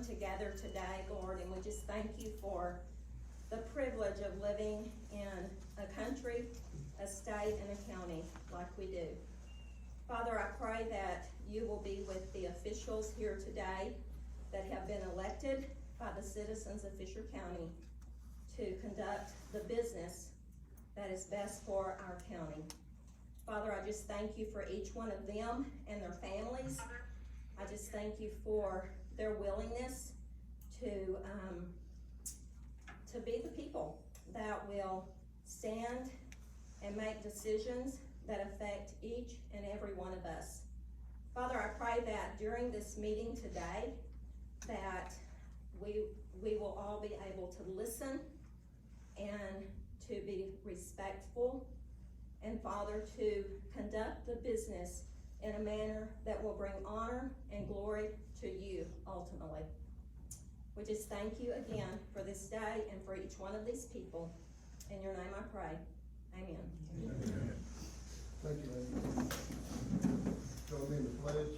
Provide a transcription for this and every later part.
come together today, Lord, and we just thank you for the privilege of living in a country, a state, and a county like we do. Father, I pray that you will be with the officials here today that have been elected by the citizens of Fisher County to conduct the business that is best for our county. Father, I just thank you for each one of them and their families. I just thank you for their willingness to be the people that will stand and make decisions that affect each and every one of us. Father, I pray that during this meeting today, that we will all be able to listen and to be respectful, and Father, to conduct the business in a manner that will bring honor and glory to you ultimately. We just thank you again for this day and for each one of these people. In your name I pray, amen. Amen. Thank you, Lynn. Join me in the pledge.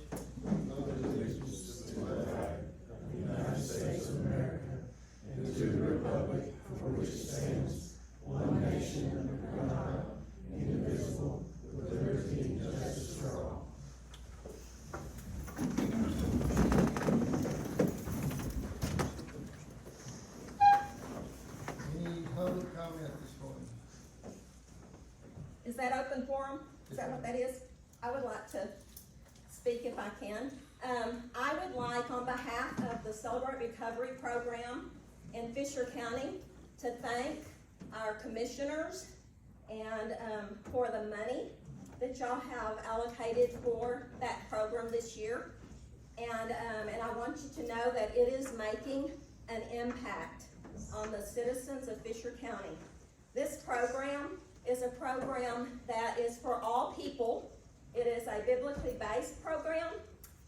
Allegiance to the flag of the United States of America and to the republic for which it stands, one nation under God, indivisible, with liberty and justice for all. Any public comment this morning? Is that open forum? Is that what that is? I would like to speak if I can. I would like, on behalf of the Celebrate Recovery Program in Fisher County, to thank our commissioners and for the money that y'all have allocated for that program this year. And I want you to know that it is making an impact on the citizens of Fisher County. This program is a program that is for all people. It is a biblically based program,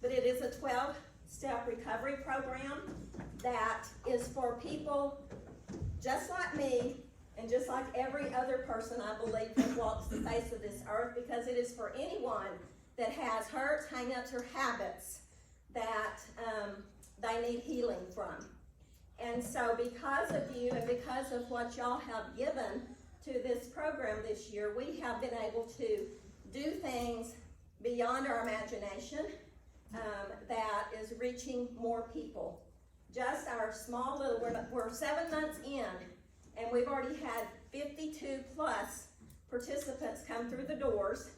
but it is a 12-step recovery program that is for people just like me and just like every other person, I believe, that walks the face of this earth, because it is for anyone that has hurts, hang-ups, or habits that they need healing from. And so because of you and because of what y'all have given to this program this year, we have been able to do things beyond our imagination that is reaching more people. Just our small little, we're 7 months in, and we've already had 52 plus participants come through the doors,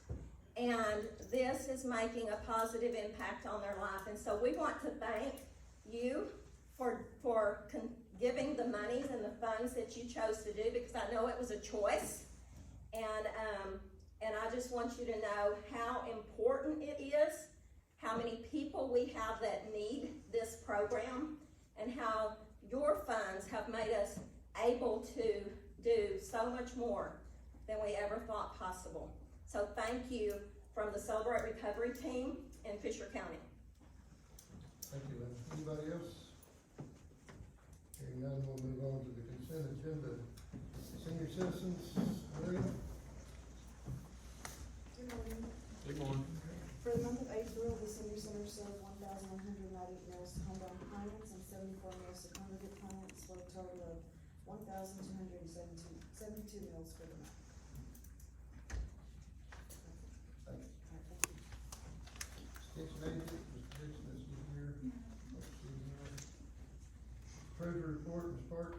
and this is making a positive impact on their life. And so we want to thank you for giving the monies and the funds that you chose to do, because I know it was a choice. And I just want you to know how important it is, how many people we have that need this program, and how your funds have made us able to do so much more than we ever thought possible. So thank you from the Celebrate Recovery team in Fisher County. Thank you, Lynn. Anybody else? Hearing none, we'll move on to the consent agenda. Senior citizens, Maria? Good morning. Good morning. For the month of April, the senior center served 1,198 meals to homebound clients and 74 meals to congregate clients, for a total of 1,272 meals for the month. Thank you. All right, thank you. Extension agent, Mr. Dixon is here. Let's see here. Treasurer report, Ms. Parks.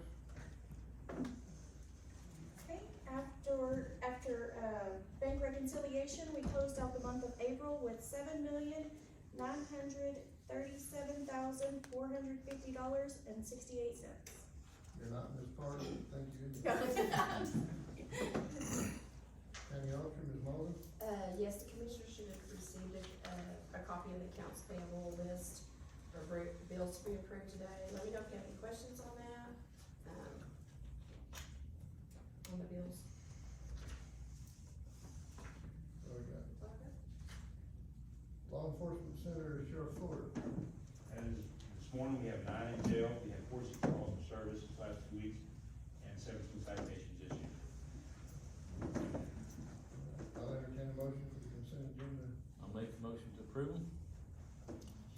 Okay, after bank reconciliation, we closed out the month of April with $7,937,450.68. You're not Ms. Parks, thank you. County Auditor, Ms. Mullen. Yes, the commissioner should have received a copy of the accounts payable list for bills to be approved today. Let me know if you have any questions on that, on the bills. What we got? Law Enforcement Center, Sheriff Fuller. As this morning, we have 9 in jail. We had 46 calls for service this last 2 weeks and 17 citations issued. I'll entertain a motion for the consent agenda. I'll make a motion to approve them.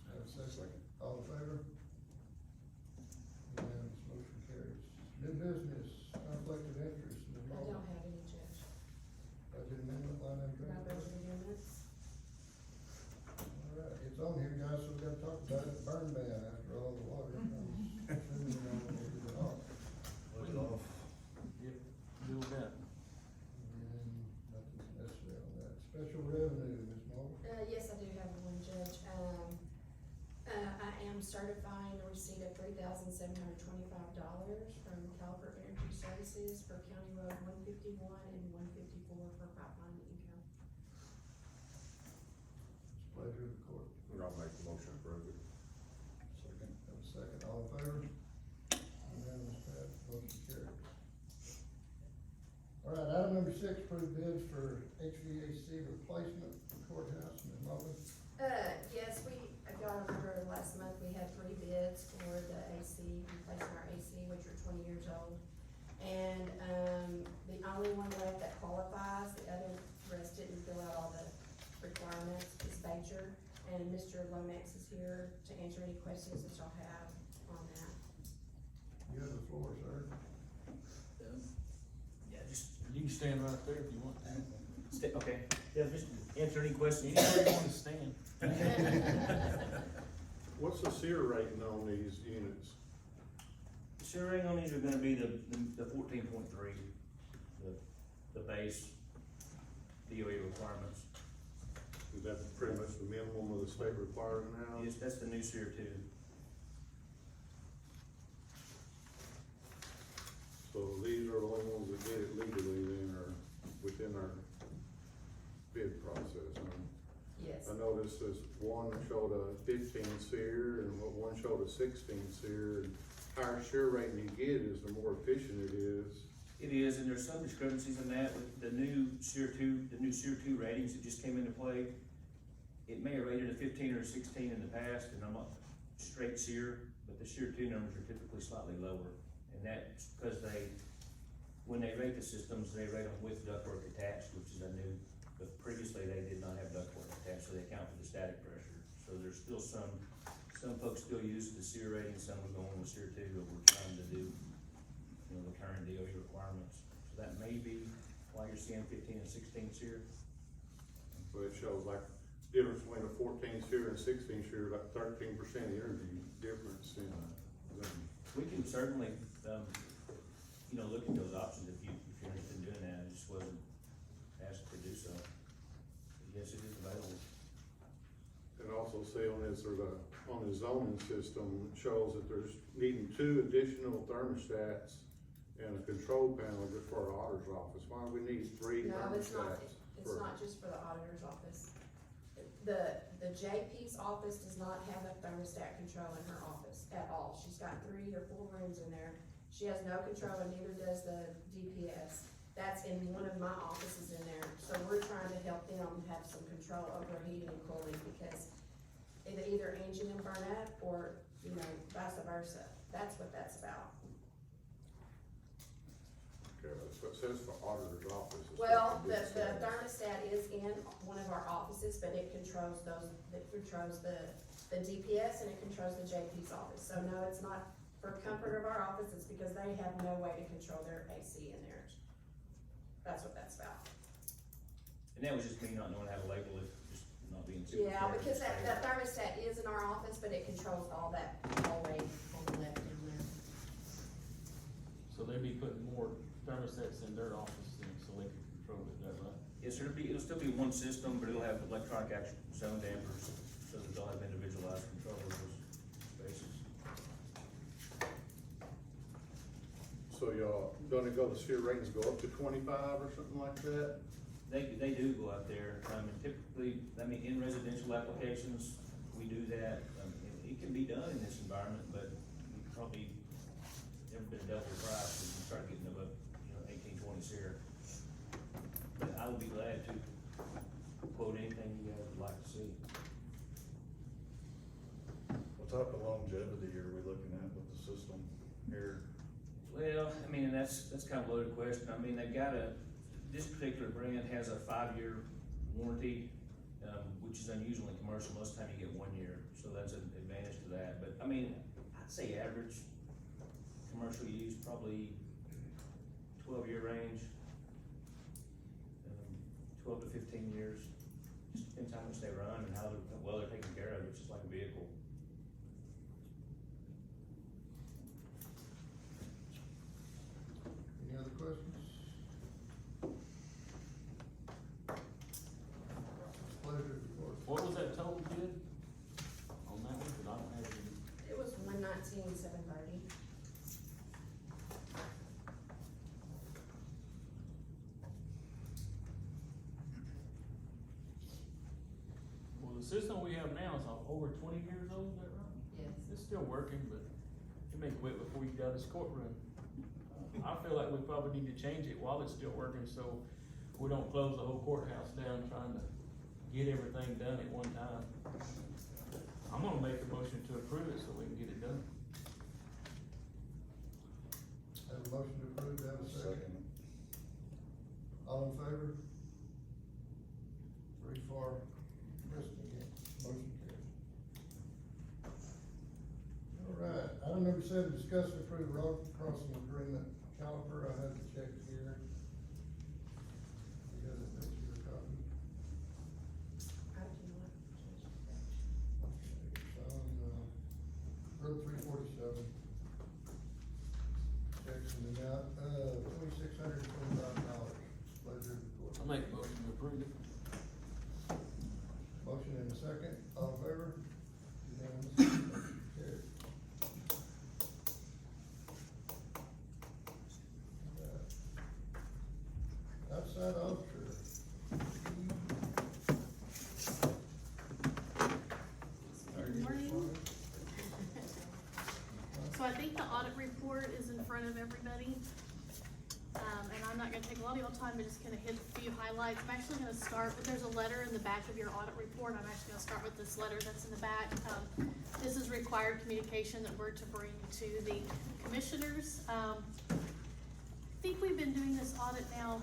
Have a second. All in favor? Special revenue, Ms. Moore. Yes, I do have one, Judge. I am certifying the receipt of $3,725 from Caliber Energy Services for County Road 151 and 154 for pipeline income. It's a pleasure of the court. I'll make the motion to approve it. Second. Have a second, all in favor? Unanimous, pass, motion carries. All right, item number 6, approve bids for HVAC replacement for courthouse, Ms. Mobley. Yes, if y'all remember last month, we had 3 bids for the AC, replacing our AC, which are 20 years old. And, the only one left that qualifies, the other rest didn't fill out all the requirements, is Bajer. And Mr. Lomax is here to answer any questions that y'all have on that. You have the floor, sir. Yeah, just, you can stand right there if you want. Okay, yeah, just answer any questions. Anywhere you want to stand. What's the SEER rating on these units? Sure, rating on these are gonna be the 14.3, the base DOE requirements. Is that pretty much the minimum of the state required now? Yes, that's the new SEER 2. So these are the only ones that did it legally then, or within our bid process, huh? Yes. I noticed this one showed a 15 SEER and one showed a 16 SEER, and higher SEER rating you get is the more efficient it is. It is, and there's some discrepancies in that with the new SEER 2, ratings that just came into play. It may have rated a 15 or a 16 in the past, and I'm not straight SEER, but the SEER 2 numbers are typically slightly lower. And that's because when they rate the systems, they rate them with ductwork attached, which is a new, but previously they did not have ductwork attached, so they account for the static pressure. So there's still some folks still use the SEER rating, some are going with SEER 2, but we're trying to do, the current DOE requirements. So that may be why you're seeing 15 and 16 SEER. So it shows like difference between a 14 SEER and 16 SEER, like 13% energy difference in them. We can certainly, look at those options if you're interested in doing that. I just wasn't asked to do so. But yes, it is available. And also see on this, or on the zoning system, it shows that there's needing 2 additional thermostats and a control panel just for our auditor's office. Why do we need 3 No, it's not, thermostats? it's not just for the auditor's office. The JP's office does not have a thermostat control in her office at all. She's got 3 or 4 rooms in there. She has no control, and neither does the DPS. That's in one of my offices in there. So we're trying to help them have some control over heating and cooling, because either engine will burn up or, vice versa. That's what that's about. Okay, that's what it says for auditor's office. It's Well, what the it says. thermostat is in one of our offices, but it controls the DPS and it controls the JP's office. So no, it's not for comfort of our office, it's because they have no way to control their AC in theirs. That's what that's about. And that was just me not knowing how to label it, just not being super. Yeah, clear. because that thermostat is in our office, but it controls all that hallway on the left down there. So they'd be putting more thermostats in their office then, so they can control it, is that right? Yes, sir, it'll still be one system, but it'll have electronic action zone dampers, so that they'll have individualized control of those spaces. So y'all, gonna go, the SEER ratings go up to 25 or something like that? They do go out there, and typically, in residential applications, we do that. It can be done in this environment, but you probably never been double the price when you start getting above, 18, 20 SEER. But I would be glad to quote anything you guys would like to see. What type of longevity are we looking at with the system here? Well, and that's kind of a loaded question. They've got this particular brand has a 5-year warranty, which is unusual in commercial. Most of the time you get 1 year, so that's an advantage to that. But I'd say average commercial use, probably 12-year range, 12 to 15 years. Just depends how much they run and how well they're taken care of. It's just like a vehicle. Any other questions? What was that total bid on that one? 'Cause I don't have it. It was 119,730. Well, the system we have now is over 20 years old, is that right? Yes. It's still working, but it may quit before you get out of this courtroom. I feel like we probably need to change it while it's still working, so we don't close the whole courthouse down trying to get everything done at one time. I'm gonna make a motion to approve it so we can get it done. Have a motion to approve, have a second. All in favor? 3 for, Kristen again, motion carries. All right, item number 7, discuss and approve road crossing agreement. Caliper, I have the check here. You have that picture of copy? I do not. It's on, Road 347. Checks in the amount of $2,625. Pleasure of the court. I'll make a motion to approve it. Motion and a second, all in favor? Unanimous, motion carried. Outside auditor. Good morning. So I think the audit report is in front of everybody. And I'm not gonna take a lot of your time, I'm just gonna hit a few highlights. I'm actually gonna start, but there's a letter in the back of your audit report. I'm actually gonna start with this letter that's in the back. This is required communication that we're to bring to the commissioners. I think we've been doing this audit now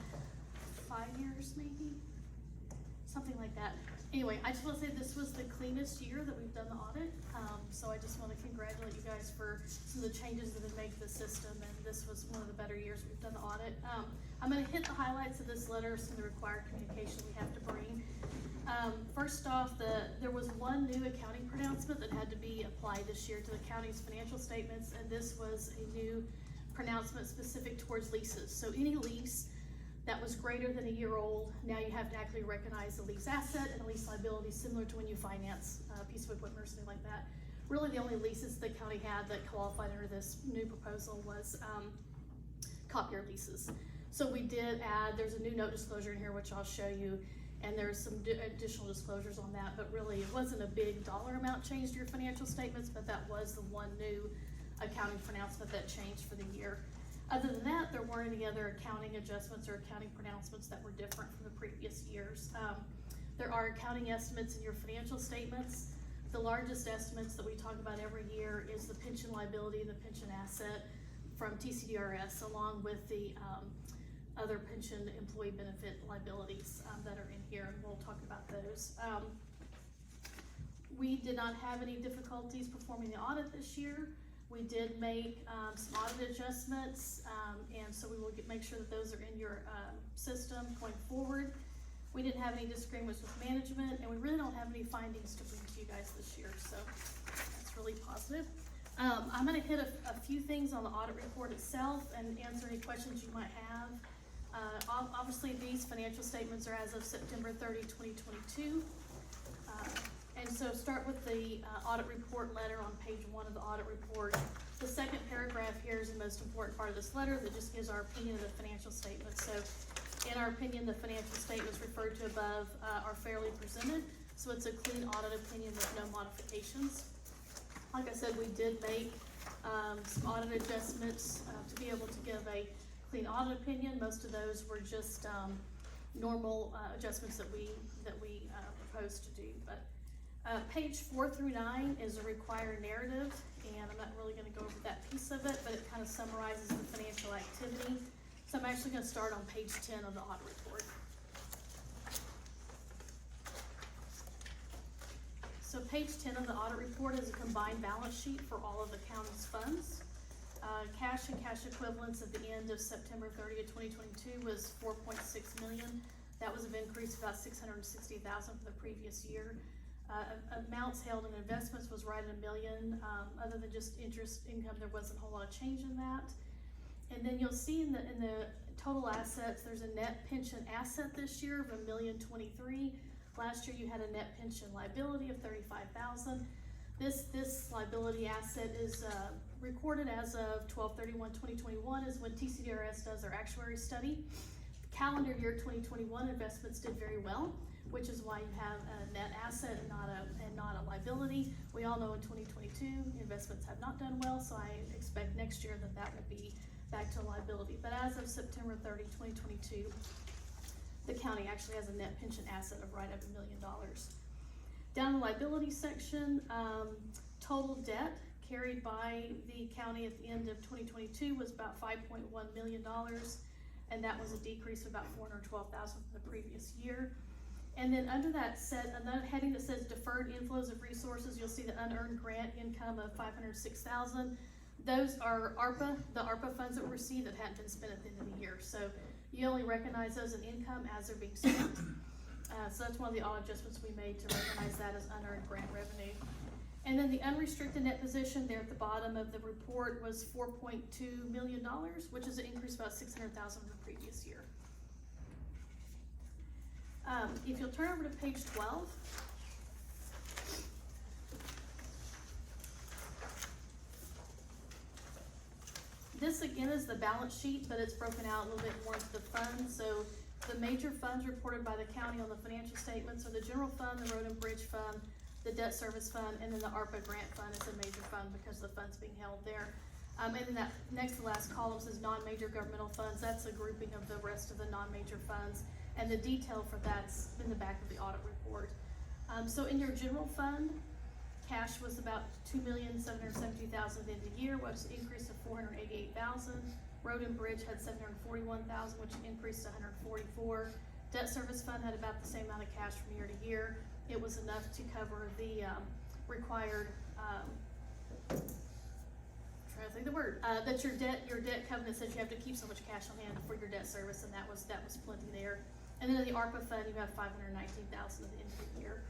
5 years, maybe? Something like that. Anyway, I just wanna say this was the cleanest year that we've done the audit. So I just wanna congratulate you guys for some of the changes that have been made to the system, and this was one of the better years we've done the audit. I'm gonna hit the highlights of this letter, some of the required communication we have to bring. First off, there was one new accounting pronouncement that had to be applied this year to the county's financial statements, and this was a new pronouncement specific towards leases. So any lease that was greater than a year old, now you have to actually recognize the lease asset and the lease liability, similar to when you finance a piece of equipment or something like that. Really, the only leases the county had that qualified under this new proposal was copier leases. So we did add, there's a new note disclosure in here, which I'll show you, and there's some additional disclosures on that, but really, it wasn't a big dollar amount change to your financial statements, but that was the one new accounting pronouncement that changed for the year. Other than that, there weren't any other accounting adjustments or accounting pronouncements that were different from the previous years. There are accounting estimates in your financial statements. The largest estimates that we talk about every year is the pension liability and the pension asset from TCDRS, along with the other pension employee benefit liabilities that are in here, and we'll talk about those. We did not have any difficulties performing the audit this year. We did make some audit adjustments, and so we will make sure that those are in your system going forward. We didn't have any disagreements with management, and we really don't have any findings to bring to you guys this year, so that's really positive. I'm gonna hit a few things on the audit report itself and answer any questions you might have. Obviously, these financial statements are as of September 30, 2022. And so start with the audit report letter on page 1 of the audit report. The second paragraph here is the most important part of this letter that just gives our opinion of the financial statements. So in our opinion, the financial statements referred to above are fairly presented. So it's a clean audit opinion with no modifications. Like I said, we did make some audit adjustments to be able to give a clean audit opinion. Most of those were just normal adjustments that we proposed to do. But page 4 through 9 is a required narrative, and I'm not really gonna go over that piece of it, but it kind of summarizes the financial activity. So I'm actually gonna start on page 10 of the audit report. So page 10 of the audit report is a combined balance sheet for all of the county's funds. Cash and cash equivalents at the end of September 30th, 2022 was $4.6 million. That was an increase of about $660,000 from the previous year. Amounts held in investments was right at $1 million. Other than just interest income, there wasn't a whole lot of change in that. And then you'll see in the total assets, there's a net pension asset this year of $1,023,000. Last year you had a net pension liability of $35,000. This liability asset is, recorded as of 12/31/2021 is when TCDRS does their actuary study. Calendar year 2021 investments did very well, which is why you have a net asset and not a liability. We all know in 2022, investments have not done well, so I expect next year that will be back to a liability. But as of September 30, 2022, the county actually has a net pension asset of right up $1 million. Down the liability section, total debt carried by the county at the end of 2022 was about $5.1 million, and that was a decrease of about $412,000 from the previous year. And then under that another heading that says deferred inflows of resources, you'll see the unearned grant income of $506,000. Those are the ARPA funds that were received that hadn't been spent at the end of the year. So you only recognize those in income as they're being spent. So that's one of the odd adjustments we made to recognize that as unearned grant revenue. And then the unrestricted net position there at the bottom of the report was $4.2 million, which is an increase of about $600,000 from the previous year. If you'll turn over to page 12. This again is the balance sheet, but it's broken out a little bit more into the funds. So the major funds reported by the county on the financial statements are the general fund, the road and bridge fund, the debt service fund, and then the ARPA grant fund is a major fund because the fund's being held there. And then that next to the last column says non-major governmental funds. That's a grouping of the rest of the non-major funds, and the detail for that's in the back of the audit report. So in your general fund, cash was about $2,772,000 at the end of the year, which was an increase of $488,000. Road and bridge had $741,000, which increased to $144,000. Debt service fund had about the same amount of cash from year to year. It was enough to cover the required, trying to think the word, that your debt covenant says you have to keep so much cash on hand for your debt service, and that was plenty there. And then in the ARPA fund, you have $519,000 at the end of the year.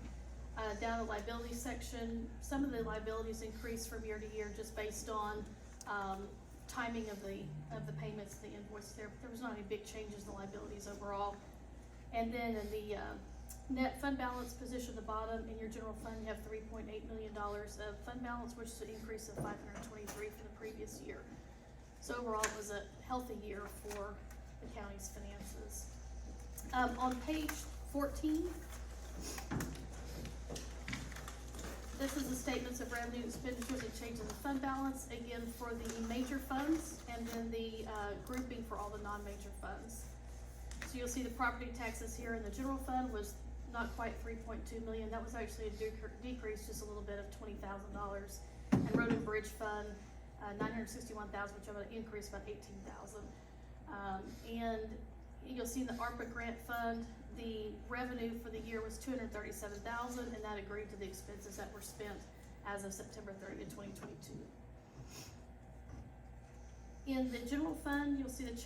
Down the liability section, some of the liabilities increased from year to year just based on timing of the payments, the invoices there. But there was not any big changes in the liabilities overall. And then in the net fund balance position at the bottom, in your general fund, you have $3.8 million of fund balance, which is an increase of $523,000 from the previous year. So overall, it was a healthy year for the county's finances. On page 14, this is the statements of revenue, expenditures, and changes in fund balance, again for the major funds, and then the grouping for all the non-major funds. So you'll see the property taxes here in the general fund was not quite $3.2 million. That was actually a decrease, just a little bit of $20,000. And road and bridge fund, $961,000, which was an increase about $18,000. And you'll see in the ARPA grant fund, the revenue for the year was $237,000, and that agreed to the expenses that were spent as of September 30th, 2022. In the general fund, you'll see the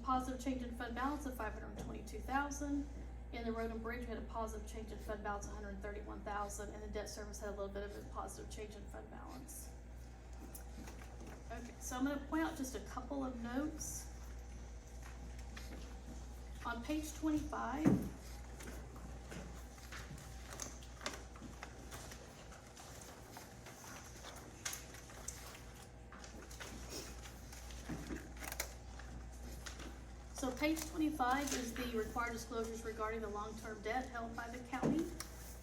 positive change in fund balance of $522,000. In the road and bridge, we had a positive change in fund balance of $131,000, and the debt service had a little bit of a positive change in fund balance. Okay, so I'm going to point out just a couple of notes. On page 25, so page 25 is the required disclosures regarding the long-term debt held by the county.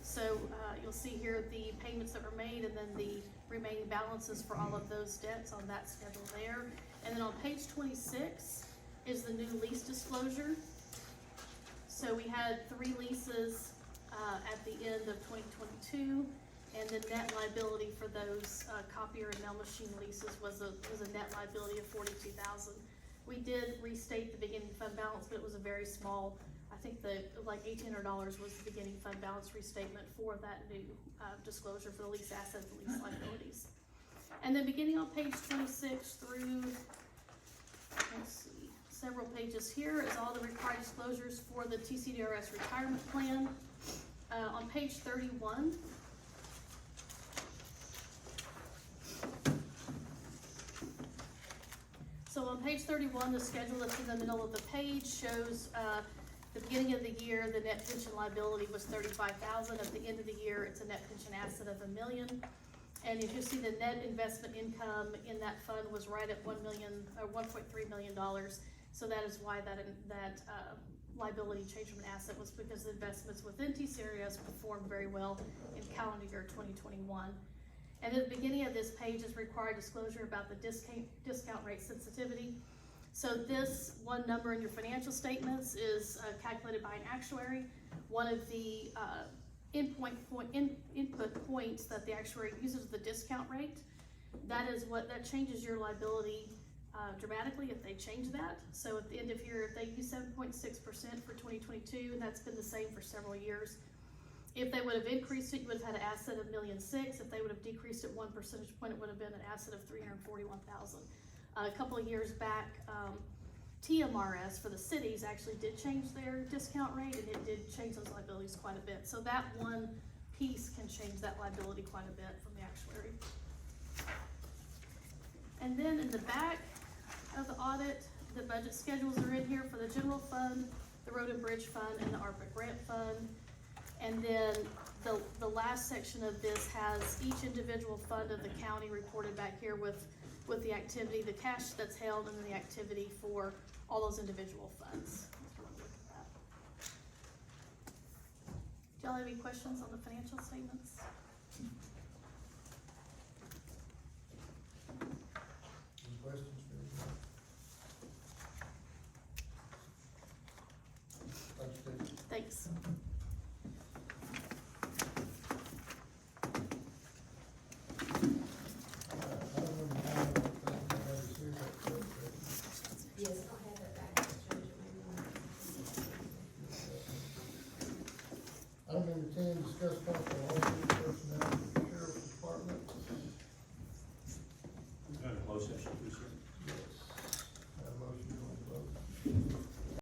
So you'll see here the payments that were made and then the remaining balances for all of those debts on that schedule there. And then on page 26 is the new lease disclosure. So we had 3 leases at the end of 2022, and the net liability for those copier and mail machine leases was a net liability of $42,000. We did restate the beginning fund balance, but it was a very small. I think like $1,800 was the beginning fund balance restatement for that new disclosure for the lease assets and lease liabilities. And then beginning on page 26 through, let's see, several pages here is all the required disclosures for the TCDRS retirement plan. On page 31, so on page 31, the schedule that's in the middle of the page shows the beginning of the year, the net pension liability was $35,000. At the end of the year, it's a net pension asset of $1 million. And if you see the net investment income in that fund was right at $1.3 million. So that is why that liability changed from an asset, was because the investments within TCRS performed very well in calendar year 2021. And at the beginning of this page is required disclosure about the discount rate sensitivity. So this one number in your financial statements is calculated by an actuary. One of the input points that the actuary uses the discount rate. That changes your liability dramatically if they change that. So at the end of year, if they use 7.6% for 2022, and that's been the same for several years. If they would have increased it, you would have had an asset of $1.6 million. If they would have decreased it 1 percentage point, it would have been an asset of $341,000. A couple of years back, TMRS for the cities actually did change their discount rate, and it did change those liabilities quite a bit. So that one piece can change that liability quite a bit from the actuary. And then in the back of the audit, the budget schedules are in here for the general fund, the road and bridge fund, and the ARPA grant fund. And then the last section of this has each individual fund of the county reported back here with the activity, the cash that's held, and then the activity for all those individual funds. Do y'all have any questions on the financial statements? Any questions for me? Thanks, Steve. Thanks. Yes, I don't have that back, I'll change it maybe on. Item number 10, discuss possible